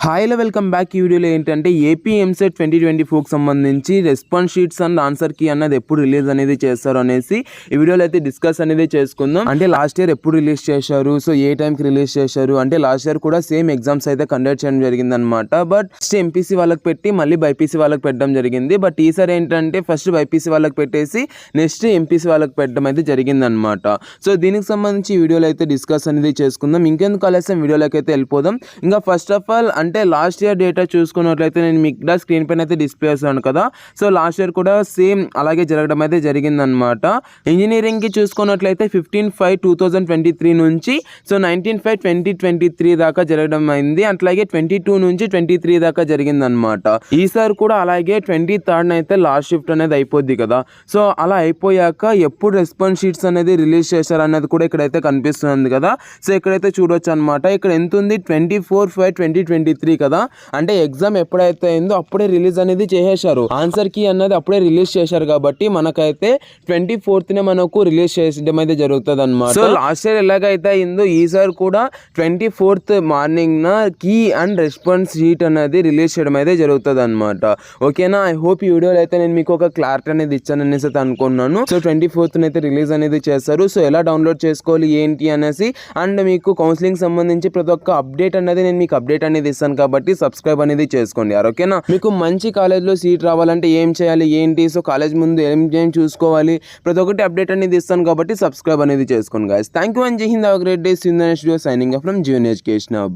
Hi hello welcome back. ఈ వీడియోలో ఏంటంటే ఏపీ ఎంసెట్ 2024కి సంబంధించి response sheets and answer key అన్నది ఎప్పుడు రిలీజ్ అనేది చేస్తారు అనేసి ఈ వీడియోలో అయితే డిస్కస్ అనేది చేసుకుందాం. అంటే లాస్ట్ ఇయర్ ఎప్పుడు రిలీజ్ చేశారు, సో ఏ టైంకి రిలీజ్ చేశారు అంటే లాస్ట్ ఇయర్ కూడా సేమ్ ఎగ్జామ్స్ అయితే కండక్ట్ చేయడం జరిగింది అనమాట. బట్ ఫస్ట్ ఎంపీసీ వాళ్ళకి పెట్టి మళ్ళీ బైపీసీ వాళ్ళకి పెట్టడం జరిగింది. బట్ ఈసారి ఏంటంటే ఫస్ట్ బైపీసీ వాళ్ళకి పెట్టేసి నెక్స్ట్ ఎంపీసీ వాళ్ళకి పెట్టడం అయితే జరిగింది అనమాట. సో దీనికి సంబంధించి ఈ వీడియోలో అయితే డిస్కస్ అనేది చేసుకుందాం. ఇంకెందుకు ఆలస్యం వీడియోలోకి అయితే వెళ్ళిపోదాం. ఇంకా ఫస్ట్ ఆఫ్ ఆల్ అంటే లాస్ట్ ఇయర్ డేటా చూసుకున్నట్లయితే నేను మీకు స్క్రీన్ పైన అయితే డిస్ప్లే చేస్తాను కదా. సో లాస్ట్ ఇయర్ కూడా సేమ్ అలాగే జరగడం అయితే జరిగిందనమాట. ఇంజనీరింగ్కి చూసుకున్నట్లయితే 15/5/2023 నుంచి సో 19/5/2023 దాకా జరగడం అయింది. అట్లాగే 22 నుంచి 23 దాకా జరిగిందనమాట. ఈసారి కూడా అలాగే 23rd అయితే లాస్ట్ షిఫ్ట్ అనేది అయిపోద్ది కదా. సో అలా అయిపోయాక ఎప్పుడు రెస్పాన్స్ షీట్స్ అనేది రిలీజ్ చేశారు అన్నది కూడా ఇక్కడైతే కనిపిస్తుంది కదా. సో ఇక్కడైతే చూడొచ్చు అనమాట. ఇక్కడ ఎంత ఉంది 24/5/2023 కదా. అంటే ఎగ్జామ్ ఎప్పుడైతే అయిందో అప్పుడే రిలీజ్ అనేది చేసేశారు. ఆన్సర్ కీ అన్నది అప్పుడే రిలీజ్ చేశారు కాబట్టి మనకైతే 24th మనకు రిలీజ్ చేయడం అయితే జరుగుతుంది అనమాట. సో లాస్ట్ ఇయర్ ఎలాగైతే అయిందో ఈసారి కూడా 24th మార్నింగ్ నా కీ అండ్ రెస్పాన్స్ షీట్ అనేది రిలీజ్ చేయడం అయితే జరుగుతుంది అనమాట. ఓకేనా. ఐ హోప్ ఈ వీడియోలో అయితే నేను మీకు ఒక క్లారిటీ అనేది ఇచ్చాను అనేసి అయితే అనుకున్నాను. సో 24th అయితే రిలీజ్ అనేది చేస్తారు. సో ఎలా డౌన్లోడ్ చేసుకోవాలి ఏంటి అనేసి అండ్ మీకు కౌన్సిలింగ్ సంబంధించి ప్రతి ఒక్క అప్డేట్ అనేది నేను మీకు అప్డేట్ అనేది ఇస్తాను కాబట్టి సబ్స్క్రైబ్ అనేది చేసుకోండి. ఓకేనా. మీకు మంచి కాలేజ్లో సీట్ రావాలంటే ఏం చేయాలి ఏంటి, సో కాలేజ్ ముందు ఏం చూసుకోవాలి ప్రతి ఒక్కటి అప్డేట్ అనేది ఇస్తాను కాబట్టి సబ్స్క్రైబ్ అనేది చేసుకోండి guys. Thank you and Jai Hind. Have a great day. See you in the next video. Signing off from Jeevan education hub.